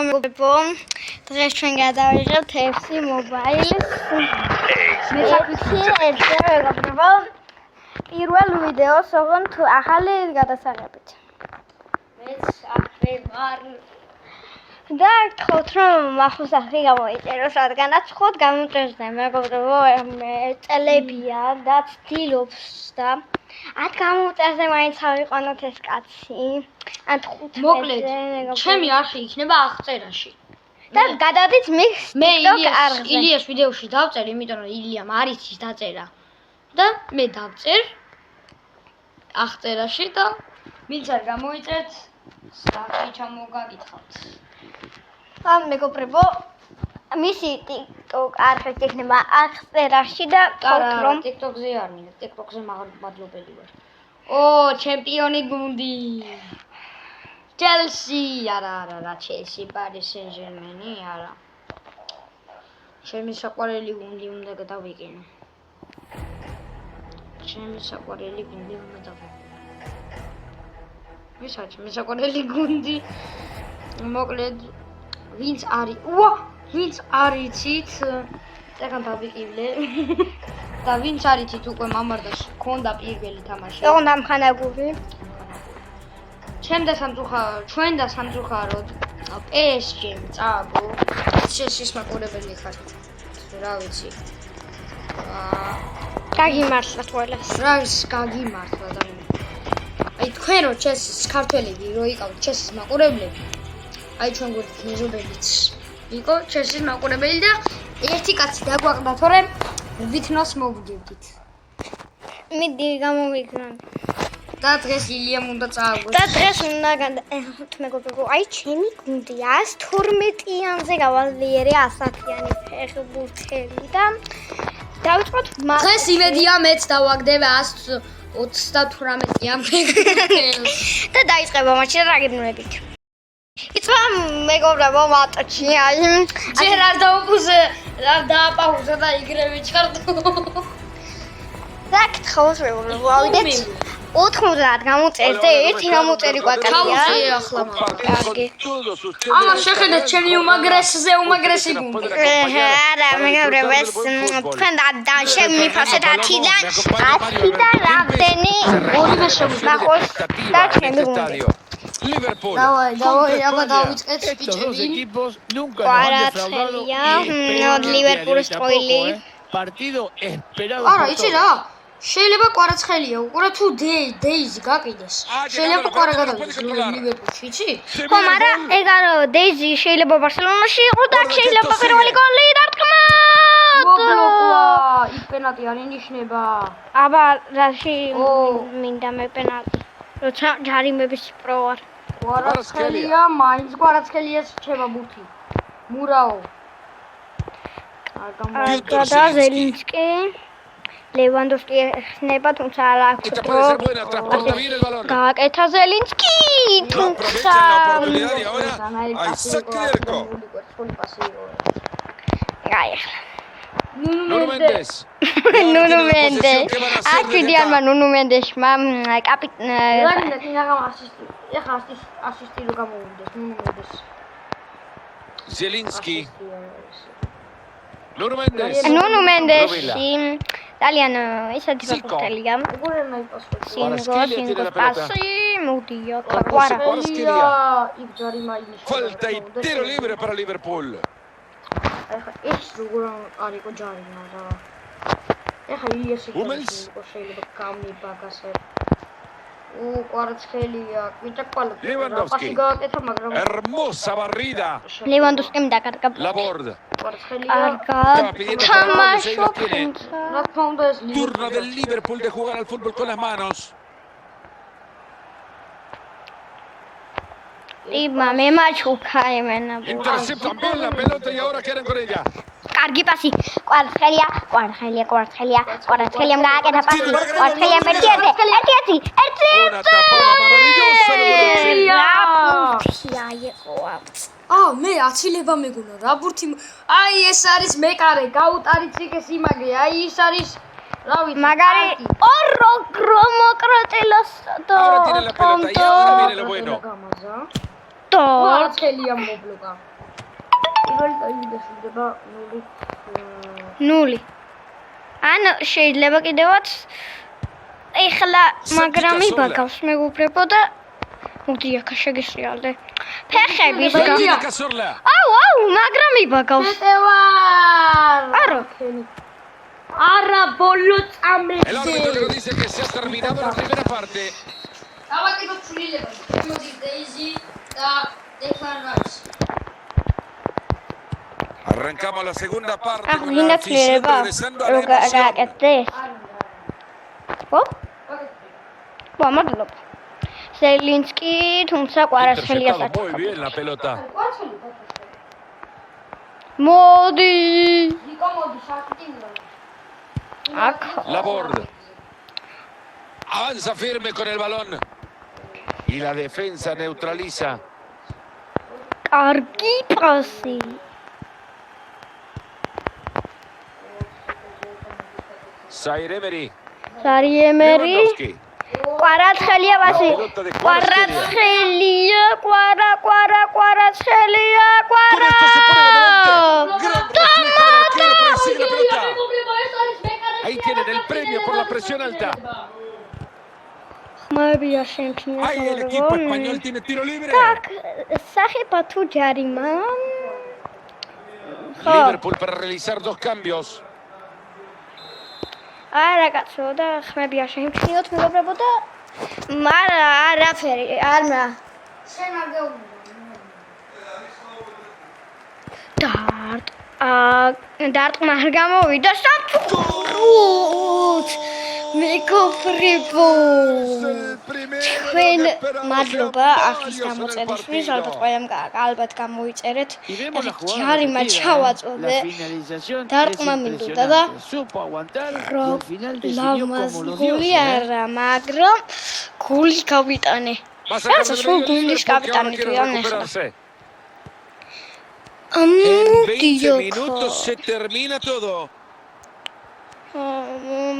მეგობრებო, დღეს ჩვენ გადავიღებთ FC Mobile-ს. მე მეგობრებო, პირველ ვიდეოს ოღონდ ახალი გადასაღებით. მეც ახლა ვარ. და გთხოვთ რომ ახლა სახე გამოიწეროს, რადგანაც ხოთ გამომწერზე მეგობრებო, წელებია და ცდილობს და 10 გამომწერზე მაინც ავიყვანოთ ეს კაცი. ან 15-ზე. მოკლედ, ჩემი არხი იქნება აღწერაში. და გადავდით მის TikTok არხზე. ილიას ვიდეოში დავწერ, იმიტომ რომ ილიამ არ იცის დაწერა. და მე დავწერ აღწერაში და ვინც არ გამოიწერთ, სტარტი ჩამოგაკითხავთ. ამ მეგობრებო, მისი TikTok არხი იქნება აღწერაში და გთხოვთ რომ TikTok-ზე არ მინდა, TikTok-ზე მადლობელი ვარ. ჩემპიონი გუნდი. Chelsea, არა, Chelsea, Paris Saint-Germain, არა. ჩემი საყვარელი გუნდი უნდა გადავიკინო. ჩემი საყვარელი გუნდი უნდა დავიკინო. ვისაც მე საყვარელი გუნდი. მოკლედ, ვინც არ იცით, ეხან დავიკივლე. და ვინც არ იცით უკვე მამარდას ქონდა პირველი თამაში. ოღონდ ამხანაგური. ჩვენ და სამწუხაროდ PSG-მ წააგო. Chelsea-ს მაყურებელი ხარ. რა ვიცი. გაგიმართლა ყველას. რა ის გაგიმართლა და აი თქვენ რო Chelsea-ს ქართველები რო იყავთ Chelsea-ს მაყურებლები. აი ჩვენ გვერდით მეზობელიც იყო Chelsea-ს მაყურებელი და ერთი კაცი დაგვაყდა, თორემ ვითნოს მოვგებდით. მიდი გამოვიგრან. და დღეს ილიამ უნდა წააგოს. და დღეს უნდა მეგობრებო, აი ჩემი გუნდი 112-იანზე გავალიერე 100-იანი ფეხბურთელი და დავიწყოთ დღეს იმედია მეც დავაგდებ 138-იან ფეხბურთელს. და დაიწყება მატჩი და რაგებნებით. იცვა მეგობრებო მატჩი აი ჯერ არ დააპაუზა და იგრევე ჩქარდო. და გთხოვთ მეგობრებო, ავიდეთ 90 გამოწერს და ერთი გამომწერი გვაკეთია. თავზე ახლა კარგი. ამა შეხედეთ ჩემი უმაგრესზე უმაგრესი გუნდი. არა მეგობრებო, ეს თქვენ და შემიფასეთ 10-დან რამდენი ორივე შეგვიძლია და ჩემი გუნდი. Liverpool. დავაი, აბა დავიწყეთ Estos dos ბიჭები. equipos nunca nos han defraudado y Liverpool სტროილი. partido esperado არა, por იცი todos. რა? შეიძლება კვარაცხელია, უყურა თუ დეიზი გაკიდეს. შეიძლება კვარა გადავიდეს ლივერპულში, იცი? ხო, მაგრამ ეგარო დეიზი შეიძლება ბარსელონაში იყოს და შეიძლება პირველი გოლი დარტყმა. მობლოკლა, იქ პენალტი არ ინიშნება. აბა, რაში მინდა მე პენალტი. როცა ჯარიმების პრო ვარ. კვარაცხელია, მაინც კვარაცხელია რჩება ბურთი. მურაო. და ზელინსკი ლევანდოვსკი ხსნება, თუმცა არ აქვს Esta დრო. puede ser buena, transporta bien el balón. გააკეთა ზელინსკი, თუმცა Aprovecha la oportunidad y ahora hay saque de arco. გაიხლა. Nuno Mendes. ნუნუ მენდეს. აკიდიანმა ნუნუ მენდესმა ასისტი რო გამოვიდეს ნუნუ მენდეს. Zielinski. Nuno Mendes. ნუნუ მენდესი ძალიან ისეთი ფეხბურთელია. სინგოს პასი მოდია კვარა. Falta y tiro libre para Liverpool. ეს როგორ არისო ჯარიმა რა. ეხა ილიას Hummels. შეიძლება გამიბაგასე. კვარაცხელია, ვიჭა კვალო. Lewandowski. პასი გააკეთა, მაგრამ Hermosa barrida. ლევანდოვსკიმ დაკარგა. Laborde. კვარაცხელია. თამაშობს. რა თქმა უნდა ეს Turno del Liverpool de jugar al fútbol con las manos. იბა მე მაჩუქა იმენა. Interceptan bien la pelota y ahora quedan con ella. კარგი პასი. კვარაცხელია გააკეთა პასი. კვარაცხელია მერტიაზე. ერთი. Una tapada maravillosa. მე აცილება მეგონა რა ბურთი. აი ეს არის მეკარე, გაუტარიც იქ ეს იმაგრე. აი ის არის რა ვიცი. მაგარი ოროგ 4 Ahora tiene la pelota y ahora viene lo bueno. გამაზა. და ათელია მობლოკა. პირველი ტაიმი დასრულდება 0. ან შეიძლება კიდევაც ეხლა მაგრამ იბაგავს მეგობრებო და მოდი აქ შეგესრიალდე. ფეხების Tiene Cazorla. აუ, მაგრამ იბაგავს. მეტევარ. არა. არა ბოლო El árbitro que წამებზე. nos dice que se ha terminado la primera parte. დავატკბო ცვლილება. მოდი დეიზი და დეკლან რაის. Arrancamos la segunda parte Ah, con linda la afición cleva. regresando a la emoción. Raquetes. მადლობა. ზელინსკი თუმცა კვარაცხელიას Interceptado muy აწევს. bien la pelota. მოდი. ნიკო მოდი შაკიტი მივა. აქ Laborde. Avanza firme con el balón. Y la defensa neutraliza. კარგი პასი. Zaire Emery. სარიემერი Lewandowski. კვარაცხელია პასი. კვარაცხელია, კვარაცხელია, Con esto se pone adelante. Gran reflejo del arquero, pero sigue la pelota. Ahí tienen el premio por la presión alta. ხმებია შემჩნია Ahí el equipo español tiene tiro libre. Так, სახება თუ ჯარიმა. ხო. Liverpool para realizar dos cambios. არა კაცო და ხმებია შემჩნიოთ მეგობრებო და მარა არაფერი არა შენ არ გეუბნები. დარტყმა არ გამოვიდა საფრთხოდ მეგობრებო თქვენ მადლობა ახლის გამოწერისთვის ალბათ ყველამ ალბათ გამოიწერეთ ჯარიმა ჩავაწოდე დარტყმა მინდოდა და ლამაზ გული არა მაგრამ გული გავიტანე Va a sacar Gracias, del fue medio un Liverpool, que ahora capitán, quiere cuidado, recuperarse. En ამუ 20 minutos se termina todo.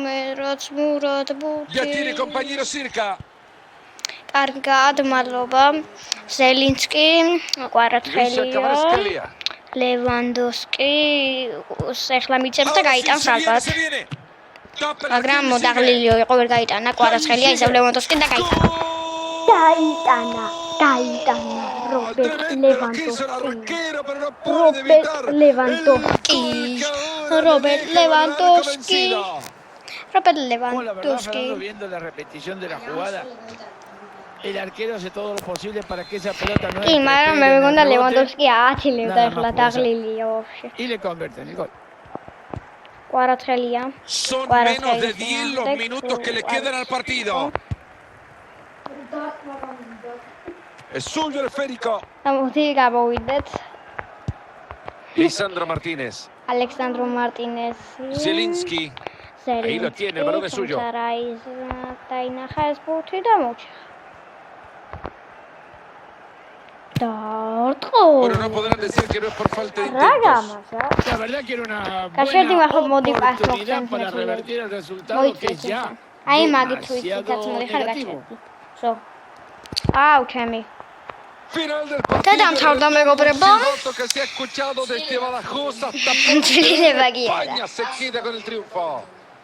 მე რაც მურად Ya tiene ბუთი compañero cerca. კარგად მადლობა ზელინსკი Luisa კვარაცხელია Kvaratskhelia. ლევანდოვსკი ეხლა მიწევს და Ahora sí, გაიტანს se viene, ალბათ se viene. Tapa el მაგრამ arquero y sigue. მოდაღლილიო იყო ვერ გაიტანა კვარაცხელია ისევ ლევანდოვსკი და გაიტანა გაიტანა რობერტ Tremendo lo que hizo el ლევანდოვსკი arquero, pero no puede evitar Robert Lewandowski. el gol que ahora Robert le deja verdaderamente Lewandowski. convencido. რობერტ Bueno, la verdad, ლევანდოვსკი Fernando, viendo la repetición de la jugada, el arquero hace todo lo posible para que esa pelota no კი, entre, მაგრამ pegue მე en el მეგონა rebote ლევანდოვსკი ათილებდა Nada ეხლა más დაღლილია ვაფშე. y le convierten el gol. კვარაცხელია. Son Para menos de hacer 10 los eso, minutos que le quedan al partido. Es suyo el esférico. და მოდი გამოვიდეთ. Lisandro Martínez. ალექსანდრო მარტინესი. Zielinski. Ahí lo tiene, el balón es suyo. რაის დაინახა ეს ბუთი და მოჩა. Bueno, no podrán decir que no es por falta de რა intentos. გამარჯვა? La verdad que era una Cachorro buena bajo modi paso, oportunidad Fernando. para revertir el resultado que es ya აი მაგით თუ demasiado ისიც ხარ negativo. გაჩერდი. სო. აუ ჩემი. Final del partido. დამთავრდა, მეგობრებო. El silbato que se ha escuchado desde Badajoz hasta ძლიება გიარა. España se queda con el triunfo.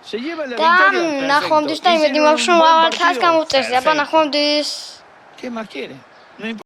Se lleva la და victoria. ნახვამდის perfecto. და იმედი Hicieron მაქვს რომ un buen ავალთას partido. გამოვწერს. აბა Perfecto. ნახვამდის. ¿Qué más quiere? No importa.